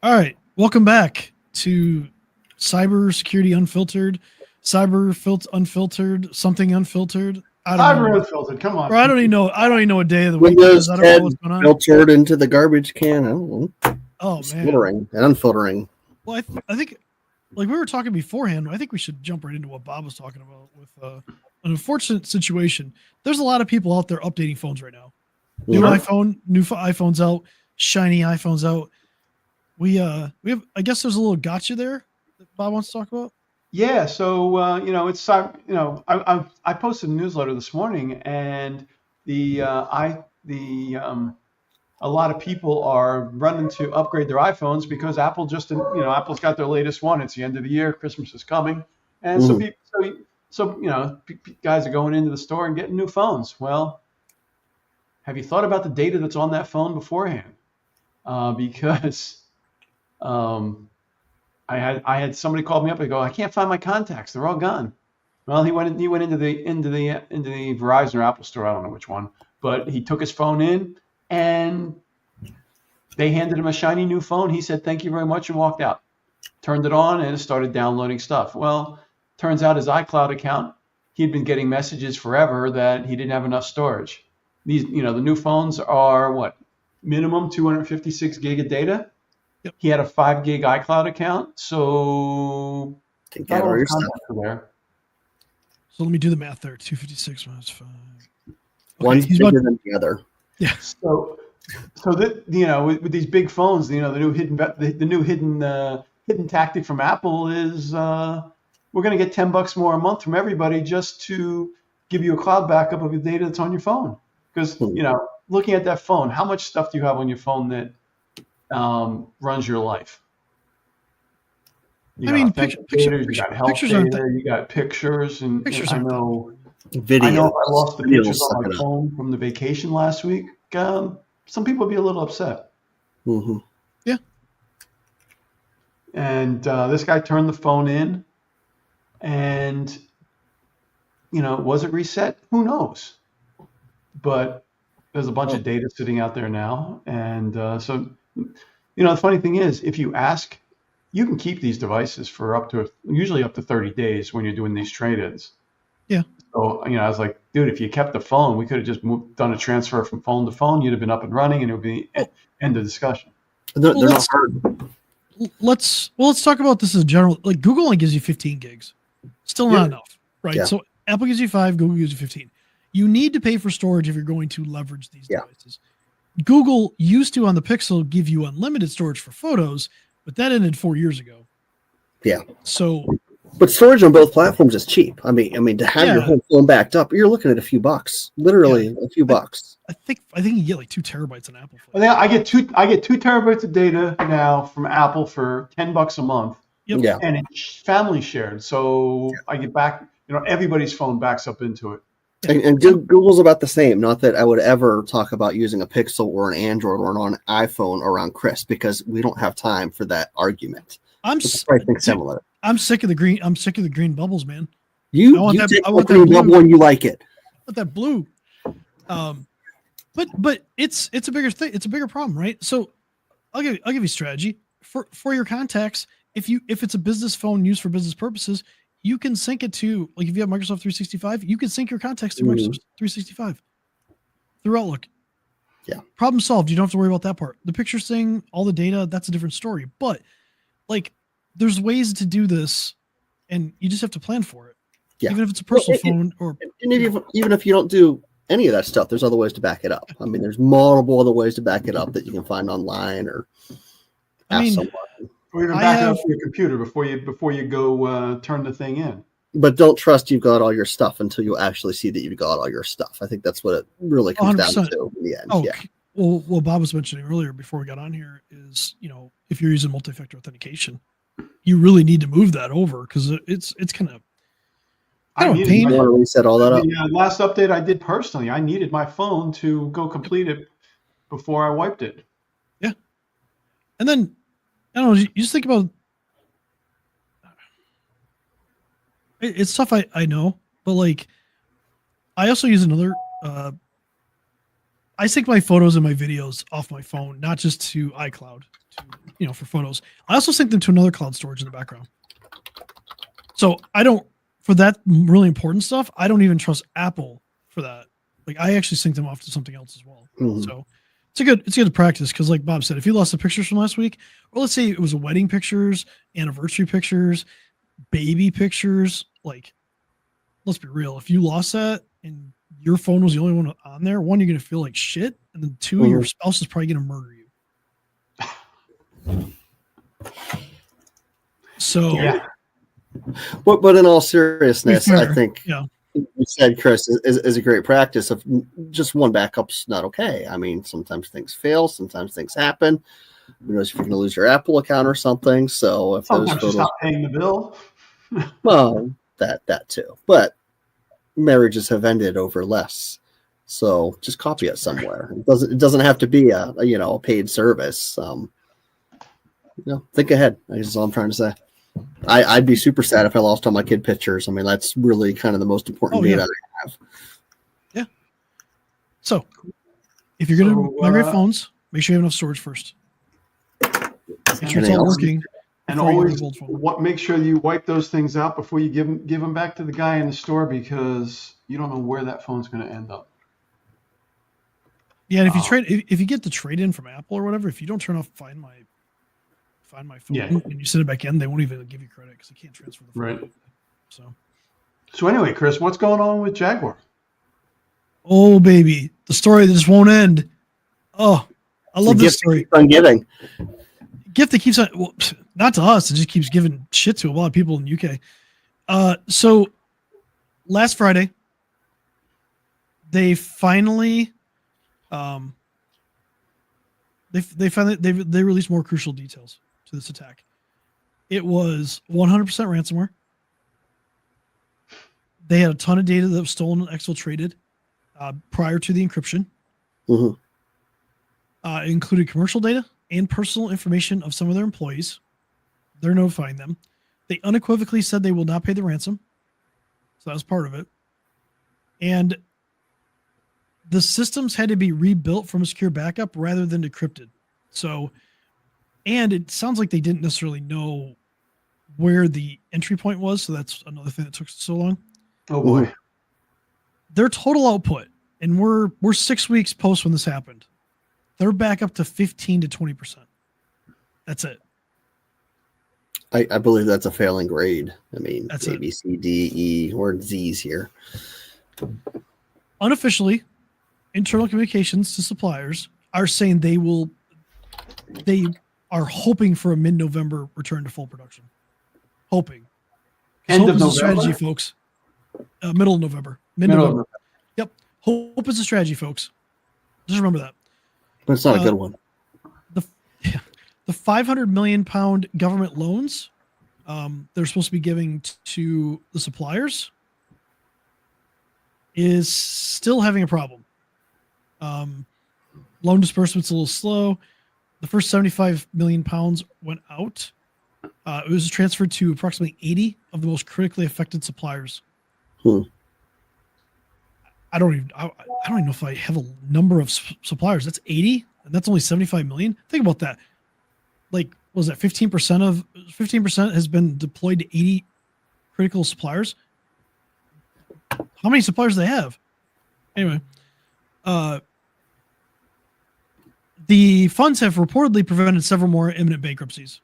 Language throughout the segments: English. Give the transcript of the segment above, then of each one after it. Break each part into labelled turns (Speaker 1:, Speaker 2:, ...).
Speaker 1: All right, welcome back to Cyber Security Unfiltered, Unfiltered, something unfiltered. I don't
Speaker 2: Cyber
Speaker 1: know.
Speaker 2: Unfiltered. Come on.
Speaker 1: Or I don't even know. I don't even know what day of the week it
Speaker 3: Windows
Speaker 1: is. I don't know
Speaker 3: 10
Speaker 1: what's going on.
Speaker 3: filtered into the garbage can. I don't know.
Speaker 1: Oh
Speaker 3: It's
Speaker 1: man.
Speaker 3: filtering and unfiltering.
Speaker 1: Well, I think, like we were talking beforehand, I think we should jump right into what Bob was talking about with an unfortunate situation. There's a lot of people out there updating phones right now. New iPhones out, shiny iPhones out. We have. I guess there's a little gotcha there that Bob wants to talk about.
Speaker 2: Yeah. So it's I posted a newsletter this morning, and a lot of people are running to upgrade their iPhones because Apple's got their latest one. It's the end of the year. Christmas is coming, and so people guys are going into the store and getting new phones. Well, have you thought about the data that's on that phone beforehand? Because I had somebody called me up and go, I can't find my contacts. They're all gone. Well, he went into the Verizon or Apple store. I don't know which one, but he took his phone in and they handed him a shiny new phone. He said, thank you very much, and walked out. Turned it on and started downloading stuff. Well, turns out his iCloud account, he'd been getting messages forever that he didn't have enough storage. The new phones are what? Minimum 256 gig of data.
Speaker 1: Yep.
Speaker 2: He had a 5 gig iCloud account, so
Speaker 3: Get all your stuff.
Speaker 2: there.
Speaker 1: So let me do the math there. 256 minus 5. Okay,
Speaker 3: One's bigger than the other.
Speaker 1: Yeah.
Speaker 2: So that with these big phones, the new hidden tactic from Apple is we're going to get $10 more a month from everybody just to give you a cloud backup of the data that's on your phone. Because looking at that phone, how much stuff do you have on your phone that runs your life?
Speaker 1: Pictures.
Speaker 2: You got health data, you got pictures, and
Speaker 1: Pictures
Speaker 2: I
Speaker 1: aren't
Speaker 2: know.
Speaker 3: Video.
Speaker 2: I know if I lost the
Speaker 3: Videos
Speaker 2: pictures on my
Speaker 3: suck it up.
Speaker 2: phone from the vacation last week, some people would be a little upset.
Speaker 3: Mm-hmm.
Speaker 1: Yeah.
Speaker 2: And this guy turned the phone in, and was it reset? Who knows? But there's a bunch of data sitting out there now, and so the funny thing is, if you ask, you can keep these devices for usually up to 30 days when you're doing these trade-ins.
Speaker 1: Yeah.
Speaker 2: So I was like, dude, if you kept the phone, we could have just done a transfer from phone to phone. You'd have been up and running, and it would be end of discussion.
Speaker 3: They're not hard.
Speaker 1: Let's talk about this as a general. Like Google only gives you 15 gigs. Still not enough, right?
Speaker 3: Yeah.
Speaker 1: So Apple gives you 5, Google gives you 15. You need to pay for storage if you're going to leverage these devices. Google used to on the Pixel give you unlimited storage for photos, but that ended 4 years ago.
Speaker 3: Yeah.
Speaker 1: So,
Speaker 3: but storage on both platforms is cheap. I mean, to have your whole phone backed up, you're looking at a few bucks. Literally a few bucks.
Speaker 1: I think you get like 2 terabytes on Apple.
Speaker 2: I get 2 terabytes of data now from Apple for $10 a month.
Speaker 1: Yep.
Speaker 3: Yeah.
Speaker 2: And it's family shared, so I get back. Everybody's phone backs up into it.
Speaker 3: And Google's about the same. Not that I would ever talk about using a Pixel or an Android or an iPhone around Chris, because we don't have time for that argument. I think similar.
Speaker 1: I'm sick of the green. I'm sick of the green bubbles, man.
Speaker 3: I want that green bubble and you like it.
Speaker 1: I want that blue. But it's a bigger thing. It's a bigger problem, right? So I'll give you a strategy for your contacts. If it's a business phone used for business purposes, you can sync it to, like, if you have Microsoft 365, you can sync your contacts to Microsoft 365 through Outlook.
Speaker 3: Yeah.
Speaker 1: Problem solved. You don't have to worry about that part. The pictures thing, all the data, that's a different story. But like, there's ways to do this, and you just have to plan for it.
Speaker 3: Yeah.
Speaker 1: Even if it's a personal phone
Speaker 3: even if you don't do any of that stuff, there's other ways to back it up. I mean, there's multiple other ways to back it up that you can find online or ask someone.
Speaker 2: Or even back it up to your computer before you go turn the thing in.
Speaker 3: But don't trust you've got all your stuff until you actually see that you've got all your stuff. I think that's what it really comes down to in the end.
Speaker 1: Oh, yeah. Well, what Bob was mentioning earlier before we got on here is, if you're using multi-factor authentication, you really need to move that over, because it's kind of
Speaker 3: pain. You want to reset all that up?
Speaker 2: The last update I did personally, I needed my phone to go complete it before I wiped it.
Speaker 1: Yeah. And then, I don't know, you just think about it's stuff I know, but like, I also use another I sync my photos and my videos off my phone, not just to iCloud, for photos. I also sync them to another cloud storage in the background. So for that really important stuff, I don't even trust Apple for that. Like I actually sync them off to something else as well.
Speaker 3: Mm-hmm.
Speaker 1: So it's good practice because, like Bob said, if you lost the pictures from last week, or let's say it was a wedding pictures, anniversary pictures, baby pictures, like let's be real, if you lost that and your phone was the only one on there, one, you're gonna feel like shit, and then two, your spouse is probably gonna murder you. So
Speaker 2: yeah.
Speaker 3: But in all seriousness, I think
Speaker 1: yeah.
Speaker 3: you said, Chris, is a great practice of just one backup's not okay. I mean, sometimes things fail, sometimes things happen. Who knows if you're going to lose your Apple account or something. So if
Speaker 2: sometimes
Speaker 3: those photos,
Speaker 2: just not paying the bill.
Speaker 3: well, that too. But marriages have ended over less. So just copy it somewhere. It doesn't have to be a paid service. Think ahead. That's all I'm trying to say. I'd be super sad if I lost all my kid pictures. I mean, that's really kind of the most important data I have.
Speaker 1: Yeah. So, if you're going to migrate phones, make sure you have enough storage first. Make sure it's all working.
Speaker 2: And always make sure you wipe those things out before you give them back to the guy in the store, because you don't know where that phone's going to end up.
Speaker 1: Yeah, and if you get the trade in from Apple or whatever, if you don't turn off Find My phone and you send it back in, they won't even give you credit because they can't transfer the phone.
Speaker 2: Right.
Speaker 1: So
Speaker 2: anyway, Chris, what's going on with Jaguar?
Speaker 1: Oh baby, the story that just won't end. Oh, I love this story.
Speaker 3: I'm giving.
Speaker 1: Gift that keeps on, well, not to us, it just keeps giving shit to a lot of people in the UK. So last Friday, they finally they released more crucial details to this attack. It was 100% ransomware. They had a ton of data that was stolen and exfiltrated prior to the encryption.
Speaker 3: Mm-hmm.
Speaker 1: It included commercial data and personal information of some of their employees. They're notifying them. They unequivocally said they will not pay the ransom. So that was part of it. And the systems had to be rebuilt from a secure backup rather than decrypted. So, and it sounds like they didn't necessarily know where the entry point was. So that's another thing that took so long.
Speaker 2: Oh boy.
Speaker 1: Their total output, and we're 6 weeks post when this happened, they're back up to 15 to 20%. That's it.
Speaker 3: I believe that's a failing grade. I mean,
Speaker 1: that's
Speaker 3: A, B, C, D, E, or Z's here.
Speaker 1: Unofficially, internal communications to suppliers are saying they are hoping for a mid-November return to full production. Hoping.
Speaker 2: End of
Speaker 1: November?
Speaker 2: Strategy,
Speaker 1: folks. Middle of November. Mid-November. Yep. Hope is a strategy, folks. Just remember that.
Speaker 3: But it's not a good one.
Speaker 1: The 500 million pound government loans they're supposed to be giving to the suppliers is still having a problem. Loan disbursement's a little slow. The first 75 million pounds went out. It was transferred to approximately 80 of the most critically affected suppliers. I don't even know if I have a number of suppliers. That's 80, and that's only 75 million. Think about that. Like, was that 15% has been deployed to 80 critical suppliers? How many suppliers do they have? Anyway, the funds have reportedly prevented several more imminent bankruptcies,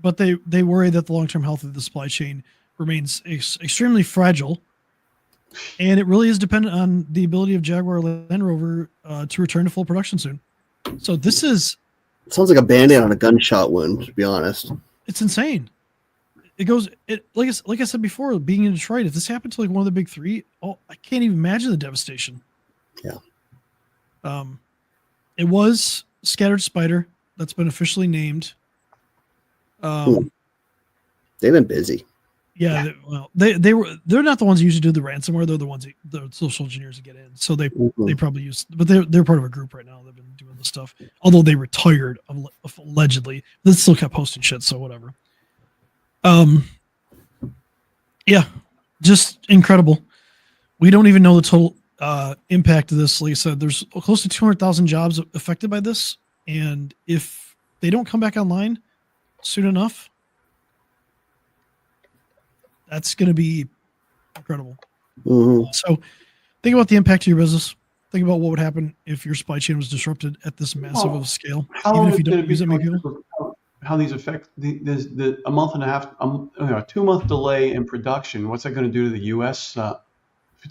Speaker 1: but they worry that the long-term health of the supply chain remains extremely fragile, and it really is dependent on the ability of Jaguar Land Rover to return to full production soon. So this is...
Speaker 3: It sounds like a Band-Aid on a gunshot wound, to be honest.
Speaker 1: It's insane. Like I said before, being in Detroit, if this happened to like one of the big three, I can't even imagine the devastation.
Speaker 3: Yeah.
Speaker 1: It was Scattered Spider that's been officially named.
Speaker 3: They've been busy.
Speaker 1: Yeah. They're not the ones who usually do the ransomware. They're the ones the social engineers that get in. So they probably use, but they're part of a group right now. They've been doing this stuff. Although they retired allegedly, they still kept posting shit. So whatever. Yeah, just incredible. We don't even know the impact of this, like I said, there's close to 200,000 jobs affected by this. And if they don't come back online soon enough, that's going to be incredible.
Speaker 3: Mm-hmm.
Speaker 1: So think about the impact to your business. Think about what would happen if your supply chain was disrupted at this massive of a scale.
Speaker 2: How
Speaker 1: Even
Speaker 2: long
Speaker 1: if you
Speaker 2: is it
Speaker 1: don't
Speaker 2: gonna
Speaker 1: use
Speaker 2: be
Speaker 1: it, many people.
Speaker 2: how these affect the a month and a half, a 2 month delay in production? What's that going to do to the U.S. To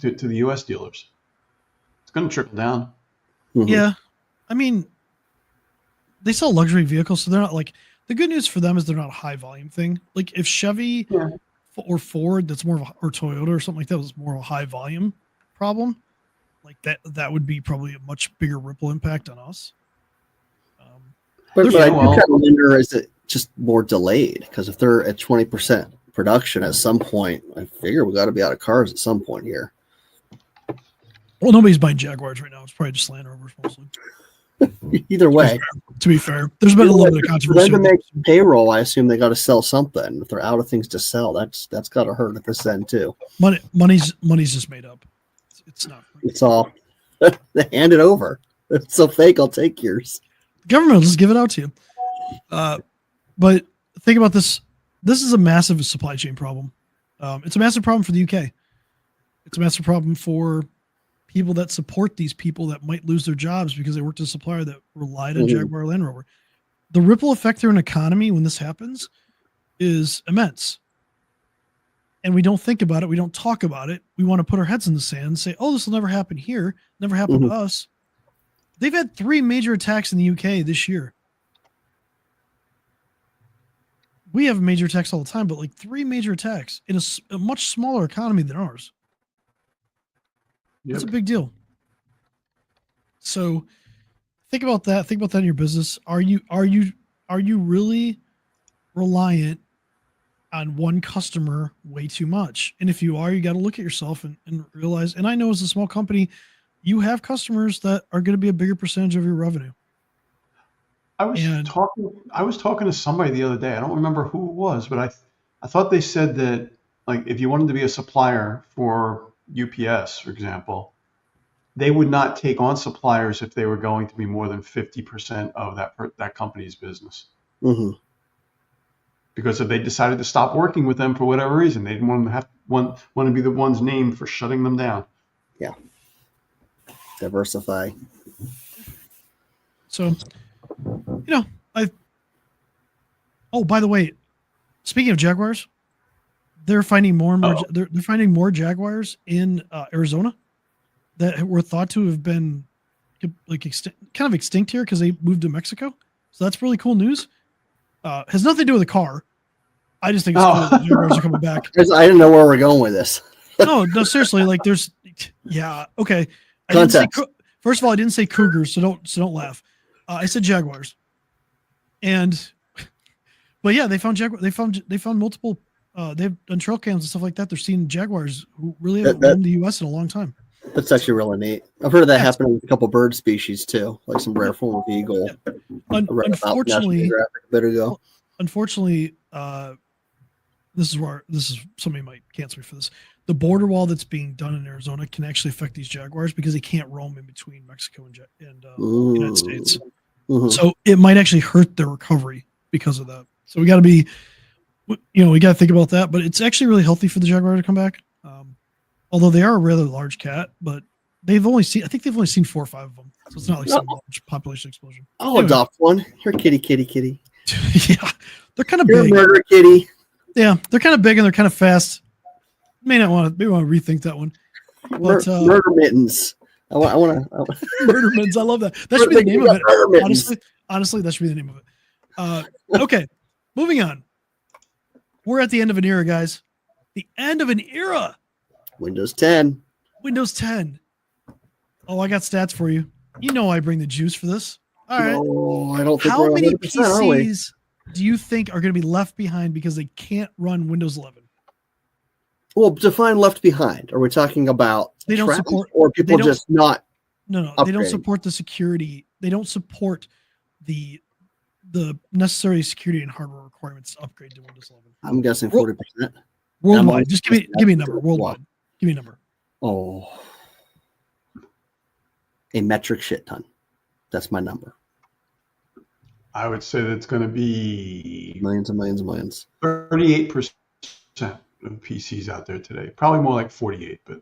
Speaker 2: the U.S. dealers? It's going to trickle down.
Speaker 3: Mm-hmm.
Speaker 1: Yeah, I mean, they sell luxury vehicles, so they're not like, the good news for them is they're not a high volume thing. Like if Chevy or Ford, that's more of a, or Toyota or something like that was more of a high volume problem, like that would be probably a much bigger ripple impact on us.
Speaker 3: But I do
Speaker 2: well-
Speaker 3: kind of wonder, is it just more delayed? Because if they're at 20% production at some point, I figure we got to be out of cars at some point here.
Speaker 1: Well, nobody's buying Jaguars right now. It's probably just Land Rovers mostly.
Speaker 3: Either way,
Speaker 1: To be fair, there's been a little bit of
Speaker 3: for them
Speaker 1: controversy.
Speaker 3: to make payroll, I assume they got to sell something. If they're out of things to sell, that's got to hurt at this end too.
Speaker 1: Money's just made up. It's not free.
Speaker 3: It's all they hand it over. It's so fake. I'll take yours.
Speaker 1: The government will just give it out to you. But think about this. This is a massive supply chain problem. It's a massive problem for the UK. It's a massive problem for people that support these people that might lose their jobs because they worked at a supplier that relied on Jaguar Land Rover. The ripple effect through an economy when this happens is immense. And we don't think about it. We don't talk about it. We want to put our heads in the sand and say, oh, this will never happen here. Never happen to us. They've had 3 major attacks in the UK this year. We have major attacks all the time, but like 3 major attacks in a much smaller economy than ours. That's a big deal. So think about that. Think about that in your business. Are you really reliant on one customer way too much? And if you are, you got to look at yourself and realize, and I know as a small company, you have customers that are going to be a bigger percentage of your revenue.
Speaker 2: I was talking to somebody the other day. I don't remember who it was, but I thought they said that, like, if you wanted to be a supplier for UPS, for example, they would not take on suppliers if they were going to be more than 50% of that company's business.
Speaker 3: Mm-hmm.
Speaker 2: Because if they decided to stop working with them for whatever reason, they didn't want to be the ones named for shutting them down.
Speaker 3: Yeah. Diversify.
Speaker 1: So, oh, by the way, speaking of Jaguars, they're finding more and more. They're finding more Jaguars in Arizona that were thought to have been like kind of extinct here because they moved to Mexico. So that's really cool news. Has nothing to do with the car. I just think it's cool that Jaguars are coming back.
Speaker 3: I didn't know where we're going with this.
Speaker 1: No, seriously. Like, okay. First of all, I didn't say Cougars, so don't laugh. I said Jaguars. But yeah, they found multiple. They've done trail cams and stuff like that. They're seeing Jaguars who really haven't roamed the U.S. in a long time.
Speaker 3: That's actually really neat. I've heard of that happening with a couple bird species too, like some rare form of eagle.
Speaker 1: Yeah. Unfortunately,
Speaker 3: a bit ago.
Speaker 1: Unfortunately, this is somebody might cancel me for this. The border wall that's being done in Arizona can actually affect these Jaguars because they can't roam in between Mexico and United States. Mm-hmm. So it might actually hurt their recovery because of that. So we got to think about that. But it's actually really healthy for the Jaguar to come back. Although they are a rather large cat, but I think they've only seen 4 or 5 of them. So it's not like some large population explosion.
Speaker 3: I'll adopt one. Here, kitty.
Speaker 1: Yeah, they're kind of
Speaker 3: big.
Speaker 1: Big.
Speaker 3: Murder kitty.
Speaker 1: Yeah, they're kind of big and they're kind of fast. Maybe want to rethink that one. But,
Speaker 3: murder mittens. I want to.
Speaker 1: Murder mittens. I love that. That should be the name of it. Honestly, that should be the name of it. Okay, moving on. We're at the end of an era, guys. The end of an era.
Speaker 3: Windows 10.
Speaker 1: Oh, I got stats for you. You know I bring the juice for this. All right.
Speaker 3: No, I don't think
Speaker 1: How many PCs do you think are going to be left behind because they can't run Windows 11?
Speaker 3: Well, define left behind. Are we talking about
Speaker 1: they don't support,
Speaker 3: or people just not?
Speaker 1: No. They don't support the security. They don't support the necessary security and hardware requirements to upgrade to Windows 11.
Speaker 3: I'm guessing 40%.
Speaker 1: Worldwide. Just give me a number. Worldwide. Give me a number.
Speaker 3: Oh, A metric shit ton. That's my number.
Speaker 2: I would say that's going to be
Speaker 3: Millions and millions and millions.
Speaker 2: 38% of PCs out there today. Probably more like 48, but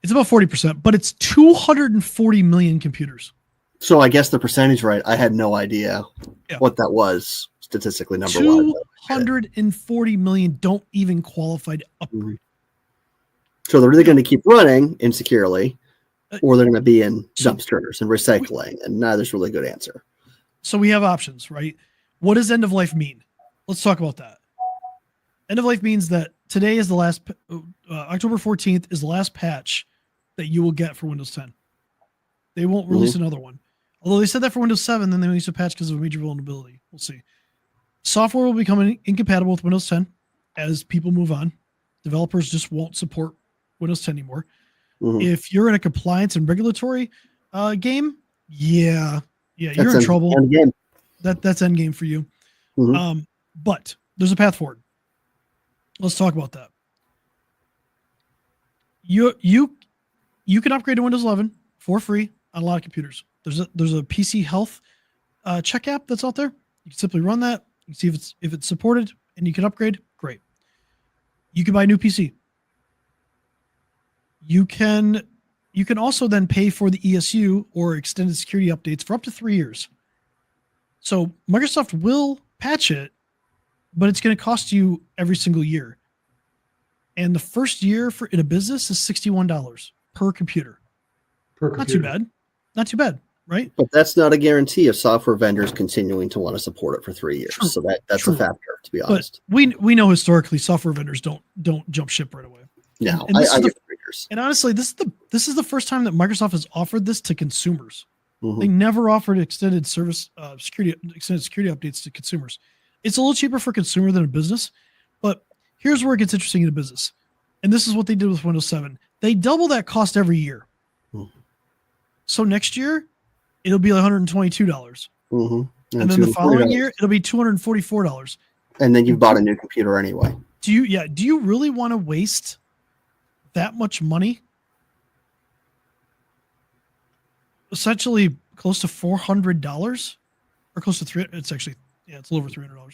Speaker 1: it's about 40%, but it's 240 million computers.
Speaker 3: So I guess the percentage right. I had no idea what that was statistically number one.
Speaker 1: 240 million don't even qualify to upgrade.
Speaker 3: So they're either going to keep running insecurely, or they're going to be in dumpsters and recycling, and neither's really a good answer.
Speaker 1: So we have options, right? What does end of life mean? Let's talk about that. End of life means that today is the last, October 14th is the last patch that you will get for Windows 10. They won't release another one. Although they said that for Windows 7, then they released a patch because of a major vulnerability. We'll see. Software will become incompatible with Windows 10 as people move on. Developers just won't support Windows 10 anymore. If you're in a compliance and regulatory game, you're in trouble.
Speaker 3: Endgame.
Speaker 1: That's end game for you. But there's a path forward. Let's talk about that. You can upgrade to Windows 11 for free on a lot of computers. There's a PC health check app that's out there. You can simply run that. You can see if it's supported, and you can upgrade. Great. You can buy a new PC. You can also then pay for the ESU or extended security updates for up to 3 years. So Microsoft will patch it, but it's going to cost you every single year. And the first year in a business is $61 per computer. Not too bad. Not too bad, right?
Speaker 3: But that's not a guarantee of software vendors continuing to want to support it for 3 years. True. So that's a factor, to be honest.
Speaker 1: But we know historically software vendors don't jump ship right away.
Speaker 3: No,
Speaker 1: and honestly, this is the first time that Microsoft has offered this to consumers. They never offered extended security updates to consumers. It's a little cheaper for consumer than a business, but here's where it gets interesting in a business. And this is what they did with Windows 7. They double that cost every year. So next year, it'll be $122.
Speaker 3: And
Speaker 1: then the following year, it'll be $244.
Speaker 3: And then you've bought a new computer anyway.
Speaker 1: Do you really want to waste that much money? Essentially close to $400 or close to $300. It's actually, it's a little over $300. A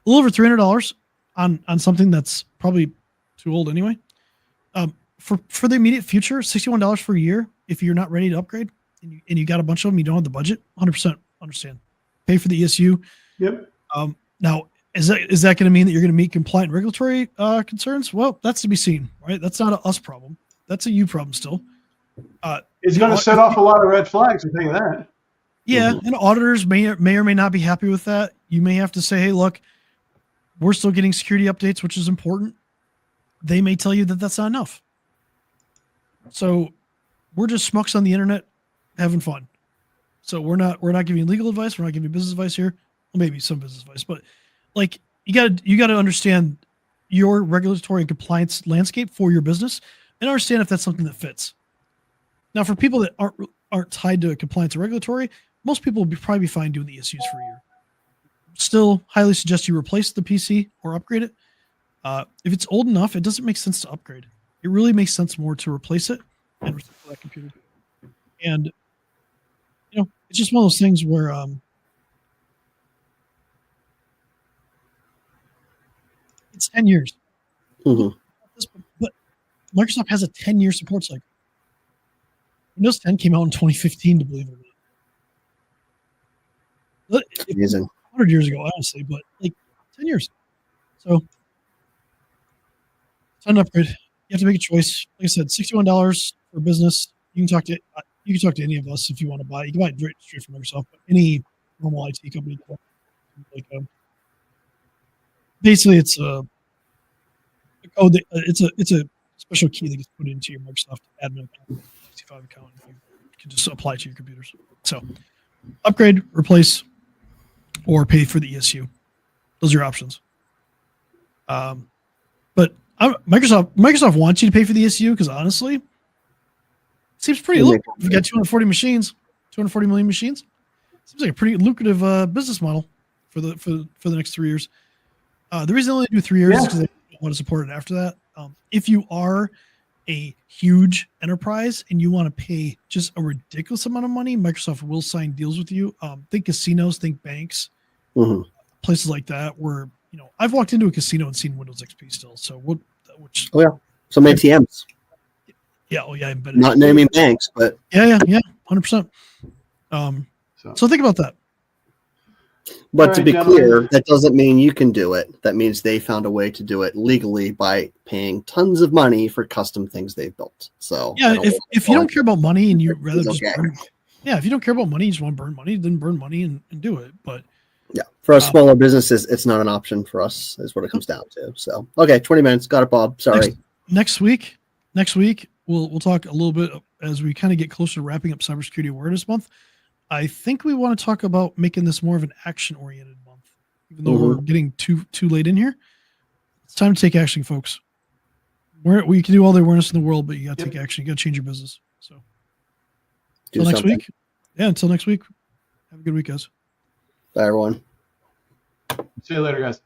Speaker 1: little over $300 on something that's probably too old anyway. For the immediate future, $61 for a year if you're not ready to upgrade and you got a bunch of them, you don't have the budget, 100% understand. Pay for the ESU.
Speaker 2: Yep.
Speaker 1: Now, is that going to mean that you're going to meet compliant regulatory concerns? Well, that's to be seen, right? That's not a us problem. That's a you problem still.
Speaker 2: It's going to set off a lot of red flags, I'll tell you that.
Speaker 1: Yeah, and auditors may or may not be happy with that. You may have to say, hey, look, we're still getting security updates, which is important. They may tell you that that's not enough. So we're just schmucks on the internet having fun. So we're not giving legal advice. We're not giving business advice here. Well, maybe some business advice, but like you got to understand your regulatory and compliance landscape for your business and understand if that's something that fits. Now, for people that aren't tied to compliance or regulatory, most people will probably be fine doing the ESUs for a year. Still, highly suggest you replace the PC or upgrade it. If it's old enough, it doesn't make sense to upgrade. It really makes sense more to replace it and recycle that computer. And it's just one of those things where it's 10 years. But Microsoft has a 10-year support cycle. Windows 10 came out in 2015, to believe it or not.
Speaker 3: Amazing.
Speaker 1: 100 years ago, honestly, but like 10 years. So, it's an upgrade. You have to make a choice. Like I said, $61 for business. You can talk to any of us if you want to buy it. You can buy it straight from Microsoft, but any normal IT company. Basically, it's a code. It's a special key that gets put into your Microsoft admin account, 65 account. You can just apply to your computers. So, upgrade, replace, or pay for the ESU. Those are your options. But Microsoft wants you to pay for the ESU because honestly, it seems pretty lucrative. If you got 240 machines, 240 million machines, seems like a pretty lucrative business model for the next 3 years. The reason they only do 3 years is because they don't want to support it after that. If you are a huge enterprise and you want to pay just a ridiculous amount of money, Microsoft will sign deals with you. Think casinos, think banks, places like that where, I've walked into a casino and seen Windows XP still. So
Speaker 3: some ATMs.
Speaker 1: Yeah. Oh yeah.
Speaker 3: Not naming banks, but
Speaker 1: yeah. 100%. So think about that.
Speaker 3: But to be clear, that doesn't mean you can do it. That means they found a way to do it legally by paying tons of money for custom things they've built. So
Speaker 1: yeah, if you don't care about money and you'd rather just burn, if you don't care about money, you just want to burn money, then burn money and do it. But
Speaker 3: yeah, for us smaller businesses, it's not an option for us, is what it comes down to. So okay, 20 minutes. Got it, Bob. Sorry.
Speaker 1: Next week, we'll talk a little bit as we kind of get closer to wrapping up Cybersecurity Awareness Month. I think we want to talk about making this more of an action-oriented month, even though we're getting too late in here. It's time to take action, folks. We can do all the awareness in the world, but you got to take action. You got to change your business. So until next week. Yeah, until next week. Have a good week, guys.
Speaker 3: Bye, everyone.
Speaker 2: See you later, guys.